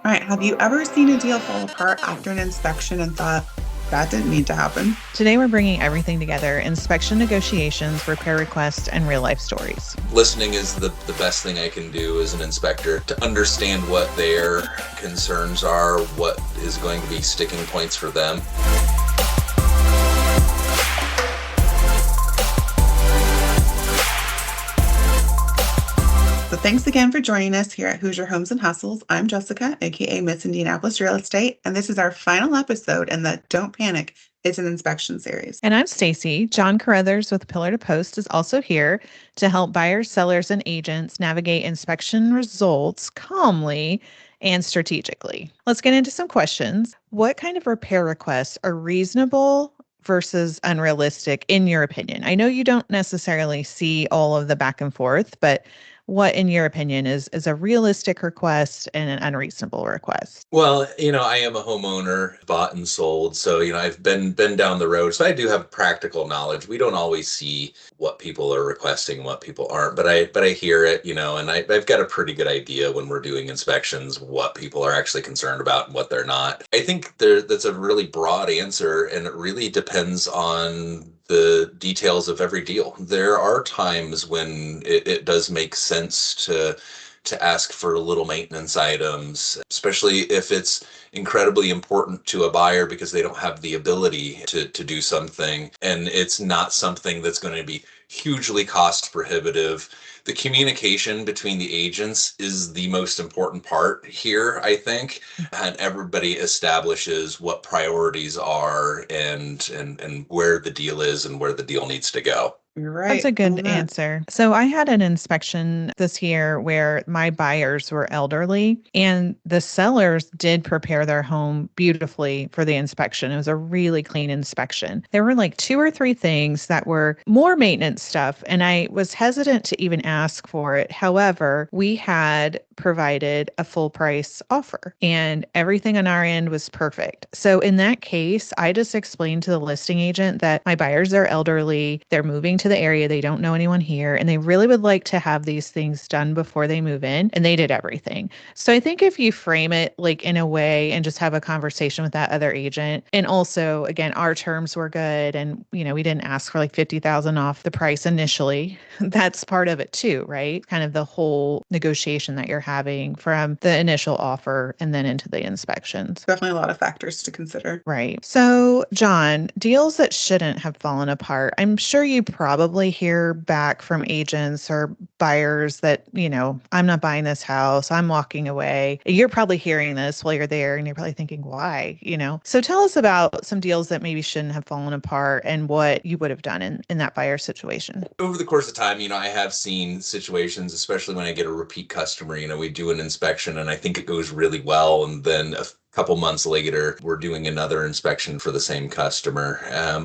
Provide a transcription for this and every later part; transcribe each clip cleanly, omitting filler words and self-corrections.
All right. Have you ever seen a deal fall apart after an inspection and thought, that didn't need to happen? Today, we're bringing everything together: inspection negotiations, repair requests, and real life stories. Listening is the best thing I can do as an inspector to understand what their concerns are, what is going to be sticking points for them. So thanks again for joining us here at Hoosier Homes and Hustles. I'm Jessica, aka Miss Indianapolis Real Estate, and this is our final episode in the Don't Panic, It's an Inspection series. And I'm Stacy. Jon Carrothers with Pillar to Post is also here to help buyers, sellers, and agents navigate inspection results calmly and strategically. Let's get into some questions. What kind of repair requests are reasonable versus unrealistic in your opinion? I know you don't necessarily see all of the back and forth, but what, in your opinion, is a realistic request and an unreasonable request? Well, I am a homeowner, bought and sold. So, I've been down the road. So I do have practical knowledge. We don't always see what people are requesting and what people aren't, but I hear it, and I've got a pretty good idea when we're doing inspections, what people are actually concerned about and what they're not. I think that's a really broad answer, and it really depends on the details of every deal. There are times when it does make sense to ask for little maintenance items, especially if it's incredibly important to a buyer because they don't have the ability to do something, and it's not something that's going to be hugely cost prohibitive. The communication between the agents is the most important part here, I think, and everybody establishes what priorities are and where the deal is and where the deal needs to go. You're right. That's a good answer. So I had an inspection this year where my buyers were elderly and the sellers did prepare their home beautifully for the inspection. It was a really clean inspection. There were like 2 or 3 things that were more maintenance stuff, and I was hesitant to even ask for it. However, we had provided a full price offer and everything on our end was perfect. So in that case, I just explained to the listing agent that my buyers are elderly, they're moving to the area, they don't know anyone here, and they really would like to have these things done before they move in, and they did everything. So I think if you frame it like in a way and just have a conversation with that other agent, and also again, our terms were good, and we didn't ask for like $50,000 off the price initially. That's part of it too, right? Kind of the whole negotiation that you're having from the initial offer and then into the inspections. Definitely a lot of factors to consider. Right. So, Jon, deals that shouldn't have fallen apart. I'm sure you probably hear back from agents or buyers that, I'm not buying this house, I'm walking away. You're probably hearing this while you're there and you're probably thinking, why? So tell us about some deals that maybe shouldn't have fallen apart and what you would have done in that buyer situation. Over the course of time, I have seen situations, especially when I get a repeat customer, we do an inspection and I think it goes really well. And then a couple months later, we're doing another inspection for the same customer.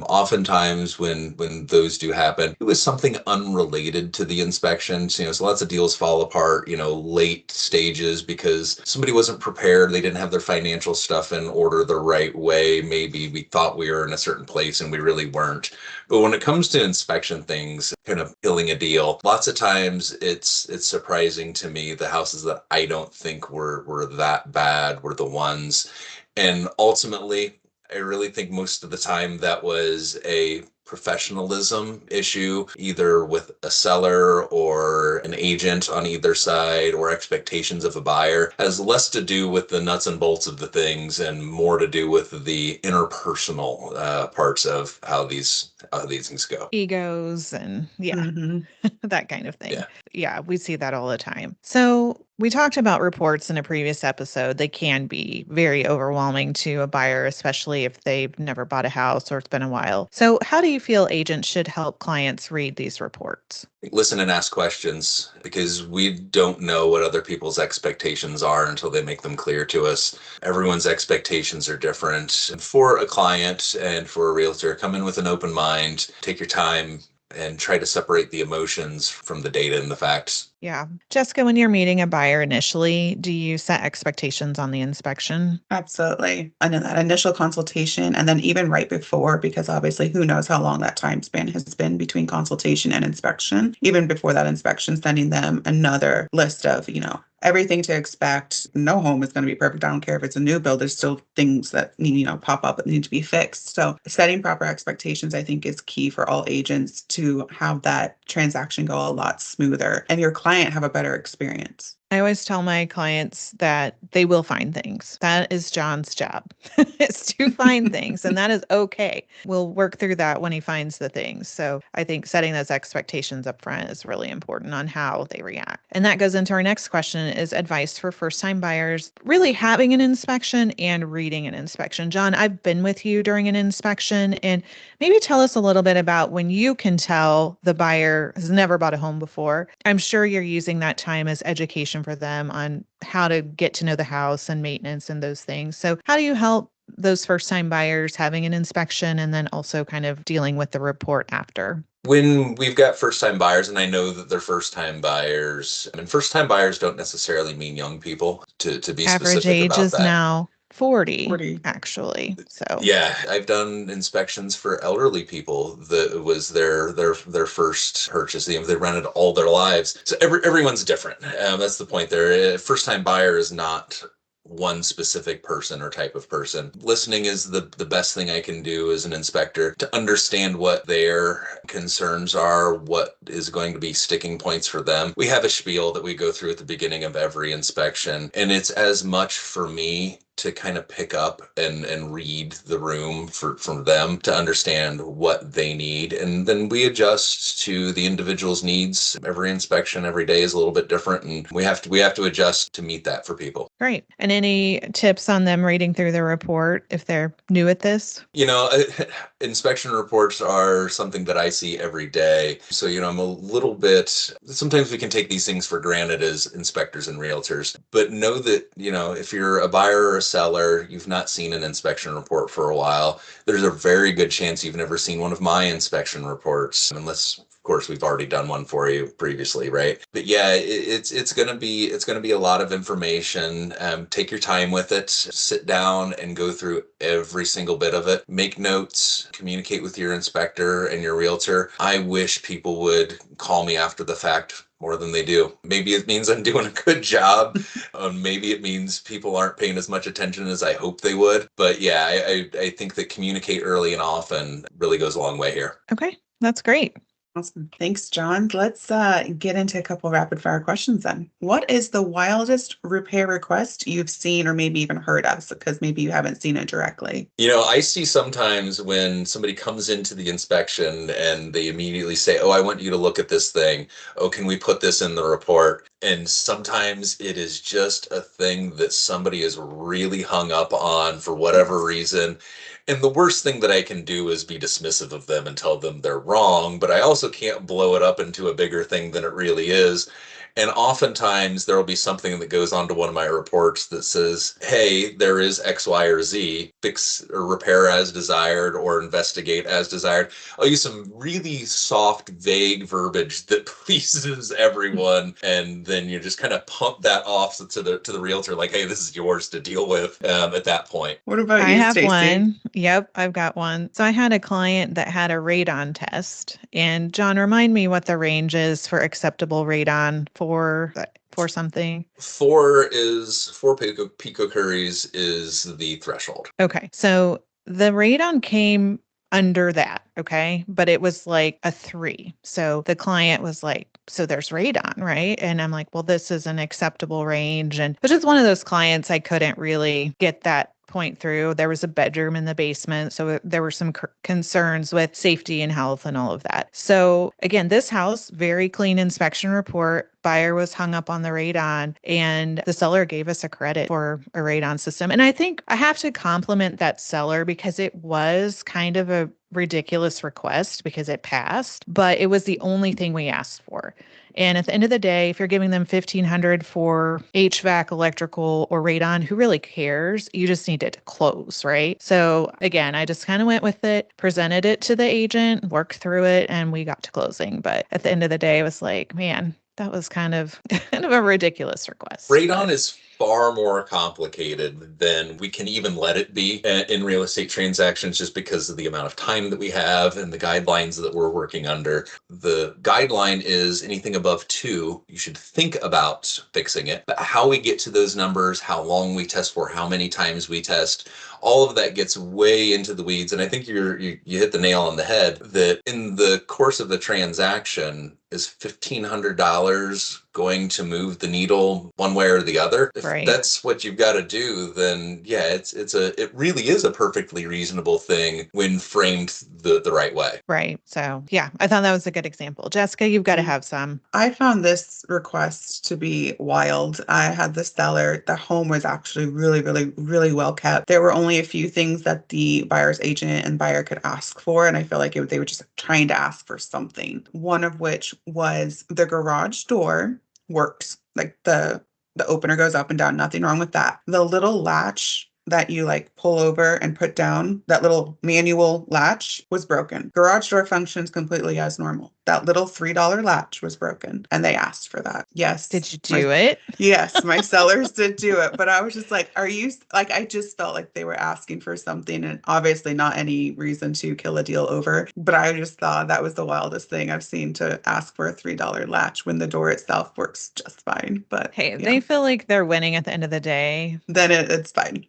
Oftentimes when those do happen, it was something unrelated to the inspection. So lots of deals fall apart, late stages because somebody wasn't prepared. They didn't have their financial stuff in order the right way. Maybe we thought we were in a certain place and we really weren't. But when it comes to inspection things, kind of killing a deal, lots of times it's surprising to me the houses that I don't think were that bad were the ones. And ultimately, I really think most of the time that was a professionalism issue, either with a seller or an agent on either side, or expectations of a buyer. Has less to do with the nuts and bolts of the things and more to do with the interpersonal parts of how these things go. Egos and that kind of thing. Yeah, we see that all the time. So we talked about reports in a previous episode. They can be very overwhelming to a buyer, especially if they've never bought a house or it's been a while. So how do you feel agents should help clients read these reports? Listen and ask questions, because we don't know what other people's expectations are until they make them clear to us. Everyone's expectations are different. For a client and for a realtor, come in with an open mind, take your time, and try to separate the emotions from the data and the facts. Yeah. Jessica, when you're meeting a buyer initially, do you set expectations on the inspection? Absolutely. And in that initial consultation, and then even right before, because obviously who knows how long that time span has been between consultation and inspection, even before that inspection, sending them another list of, everything to expect. No home is going to be perfect. I don't care if it's a new build, there's still things that need, pop up that need to be fixed. So setting proper expectations, I think, is key for all agents to have that transaction go a lot smoother and your client have a better experience. I always tell my clients that they will find things. That is Jon's job, is to find things, and that is okay. We'll work through that when he finds the things. So I think setting those expectations up front is really important on how they react. And that goes into our next question, is advice for first-time buyers, really having an inspection and reading an inspection. Jon, I've been with you during an inspection, and maybe tell us a little bit about when you can tell the buyer has never bought a home before. I'm sure you're using that time as education for them on how to get to know the house and maintenance and those things. So how do you help those first-time buyers having an inspection and then also kind of dealing with the report after? When we've got first-time buyers, and I know that they're first-time buyers, and first-time buyers don't necessarily mean young people, to be Average specific age about is that. now 40, 40. actually. So Yeah, I've done inspections for elderly people that was their first purchase. They rented all their lives. So everyone's different. That's the point there. First time buyer is not one specific person or type of person. Listening is the best thing I can do as an inspector to understand what their concerns are, what is going to be sticking points for them. We have a spiel that we go through at the beginning of every inspection, and it's as much for me to kind of pick up and read the room from them to understand what they need. And then we adjust to the individual's needs. Every inspection, every day is a little bit different, and we have to adjust to meet that for people. great. And any tips on them reading through the report if they're new at this? Inspection reports are something that I see every day. So, I'm a little bit, sometimes we can take these things for granted as inspectors and realtors, but know that, if you're a buyer or a seller, you've not seen an inspection report for a while, there's a very good chance you've never seen one of my inspection reports, unless of course we've already done one for you previously, right? But yeah, it's gonna be a lot of information. Take your time with it, sit down and go through every single bit of it, make notes, communicate with your inspector and your realtor. I wish people would call me after the fact more than they do. Maybe it means I'm doing a good job. Maybe it means people aren't paying as much attention as I hope they would. But yeah, I think that communicate early and often really goes a long way here. Okay, that's great. Awesome. Thanks, Jon. Let's get into a couple rapid fire questions then. What is the wildest repair request you've seen or maybe even heard of? Because maybe you haven't seen it directly. I see sometimes when somebody comes into the inspection and they immediately say, "Oh, I want you to look at this thing. Oh, can we put this in the report?" And sometimes it is just a thing that somebody is really hung up on for whatever reason. And the worst thing that I can do is be dismissive of them and tell them they're wrong, but I also can't blow it up into a bigger thing than it really is. And oftentimes there will be something that goes onto one of my reports that says, "Hey, there is X, Y, or Z, fix or repair as desired or investigate as desired." I'll use some really soft, vague verbiage that pleases everyone. And then you just kind of pump that off to the realtor, like, "Hey, this is yours to deal with," at that point. What about I you, have Stacy? one. Yep, I've got one. So I had a client that had a radon test. And Jon, remind me what the range is for acceptable radon for something. 4 picocuries is the threshold. Okay. So the radon came under that. Okay. But it was like a 3. So the client was like, "So there's radon, right?" And I'm like, "Well, this is an acceptable range." And it was just one of those clients I couldn't really get that point through. There was a bedroom in the basement. So there were some concerns with safety and health and all of that. So again, this house, very clean inspection report. Buyer was hung up on the radon, and the seller gave us a credit for a radon system. And I think I have to compliment that seller because it was kind of a ridiculous request because it passed, but it was the only thing we asked for. And at the end of the day, if you're giving them $1,500 for HVAC, electrical, or radon, who really cares? You just need it to close, right? So again, I just kind of went with it, presented it to the agent, worked through it, and we got to closing. But at the end of the day, it was like, man, that was kind of a ridiculous request. Radon is far more complicated than we can even let it be in real estate transactions, just because of the amount of time that we have and the guidelines that we're working under. The guideline is anything above 2, you should think about fixing it. But how we get to those numbers, how long we test for, how many times we test, all of that gets way into the weeds. And I think you hit the nail on the head that in the course of the transaction, is $1,500 going to move the needle one way or the other? If Right. that's what you've got to do, then yeah, it really is a perfectly reasonable thing when framed the right way. Right. So yeah, I thought that was a good example. Jessica, you've got to have some. I found this request to be wild. I had the seller, the home was actually really, really, really well kept. There were only a few things that the buyer's agent and buyer could ask for, and I feel like they were just trying to ask for something. One of which was the garage door works. Like the opener goes up and down, nothing wrong with that. The little latch that you like pull over and put down, that little manual latch was broken. Garage door functions completely as normal. That little $3 latch was broken and they asked for that. Yes. Did you do it? Yes, my sellers did do it, but I was just like, are you like, I just felt like they were asking for something, and obviously not any reason to kill a deal over, but I just thought that was the wildest thing I've seen, to ask for a $3 latch when the door itself works just fine. But Hey, yeah, they feel like they're winning at the end of the day. then it's fine.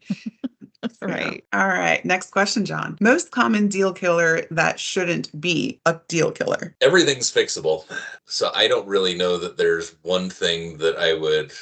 Right. Yeah. All right. Next question, John. Most common deal killer that shouldn't be a deal killer. Everything's fixable. So I don't really know that there's one thing that I would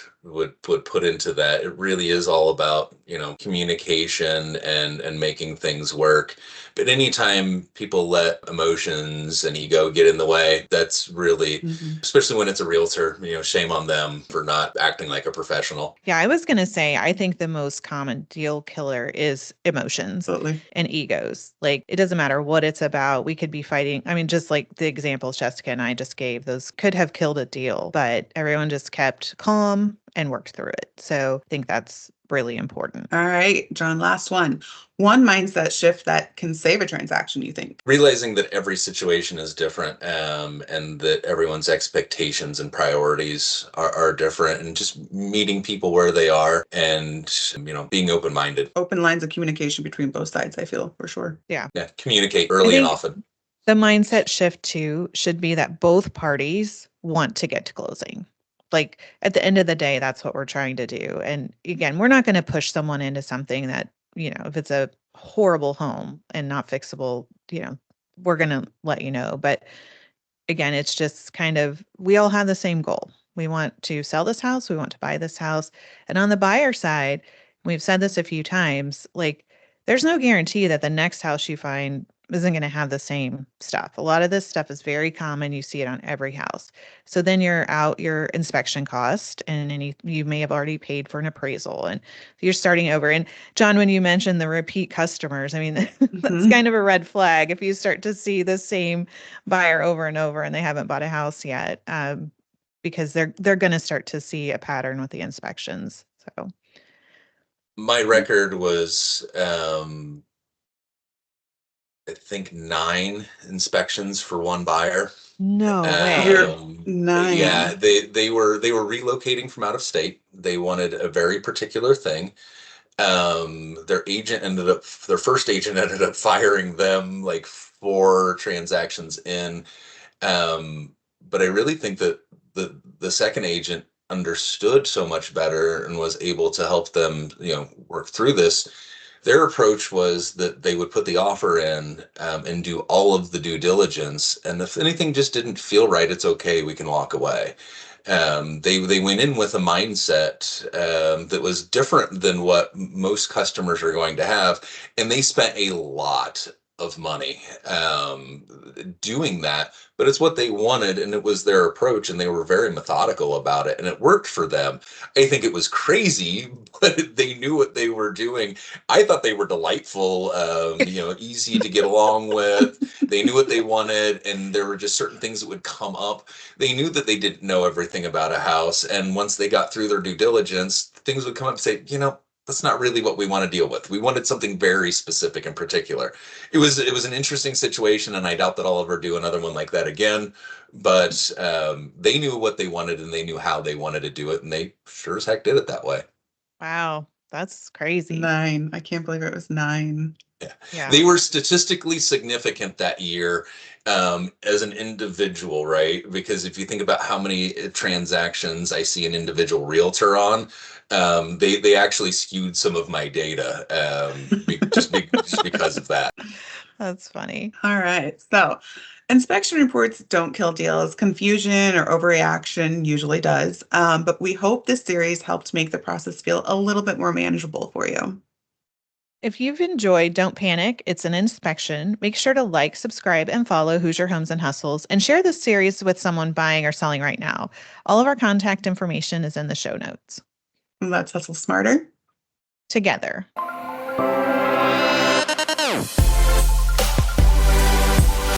put into that. It really is all about, communication and making things work. But anytime people let emotions and ego get in the way, that's really, especially when it's a realtor, shame on them for not acting like a professional. Yeah, I was going to say, I think the most common deal killer is emotions Absolutely. and egos. Like, it doesn't matter what it's about. We could be fighting. I mean, just like the examples Jessica and I just gave, those could have killed a deal, but everyone just kept calm and worked through it. So I think that's really important. All right, John, last one. One mindset shift that can save a transaction, you think? Realizing that every situation is different, and that everyone's expectations and priorities are different, and just meeting people where they are and, being open-minded. Open lines of communication between both sides, I feel, for sure. Yeah. Yeah, communicate early and often. The mindset shift too should be that both parties want to get to closing. Like, at the end of the day, that's what we're trying to do. And again, we're not going to push someone into something that, if it's a horrible home and not fixable, we're going to let you know. But again, it's just kind of, we all have the same goal. We want to sell this house. We want to buy this house. And on the buyer side, we've said this a few times, like, there's no guarantee that the next house you find isn't going to have the same stuff. A lot of this stuff is very common. You see it on every house. So then you're out your inspection cost, and then you may have already paid for an appraisal, and you're starting over. And John, when you mentioned the repeat customers, I mean, that's kind of a red flag if you start to see the same buyer over and over and they haven't bought a house yet, because they're going to start to see a pattern with the inspections. So my record was, I think 9 inspections for one buyer. No way. 9. Yeah, they were relocating from out of state. They wanted a very particular thing. Their first agent ended up firing them like 4 transactions in. But I really think that the second agent understood so much better and was able to help them, work through this. Their approach was that they would put the offer in, and do all of the due diligence. And if anything just didn't feel right, it's okay, we can walk away. They went in with a mindset that was different than what most customers are going to have. And they spent a lot of money doing that, but it's what they wanted, and it was their approach, and they were very methodical about it, and it worked for them. I think it was crazy, but they knew what they were doing. I thought they were delightful, easy to get along with. They knew what they wanted, and there were just certain things that would come up. They knew that they didn't know everything about a house, and once they got through their due diligence, things would come up and say, that's not really what we want to deal with. We wanted something very specific and particular. It was an interesting situation, and I doubt that I'll ever do another one like that again. But they knew what they wanted, and they knew how they wanted to do it, and they sure as heck did it that way. Wow. That's crazy. 9. I can't believe it was 9. Yeah. They were statistically significant that year as an individual, right? Because if you think about how many transactions I see an individual realtor on, they actually skewed some of my data just because of that. That's funny. All right. So, inspection reports don't kill deals. Confusion or overreaction usually does. But we hope this series helped make the process feel a little bit more manageable for you. If you've enjoyed Don't Panic, It's an Inspection, make sure to like, subscribe, and follow Hoosier Homes and Hustles and share this series with someone buying or selling right now. All of our contact information is in the show notes. Let's hustle smarter Together.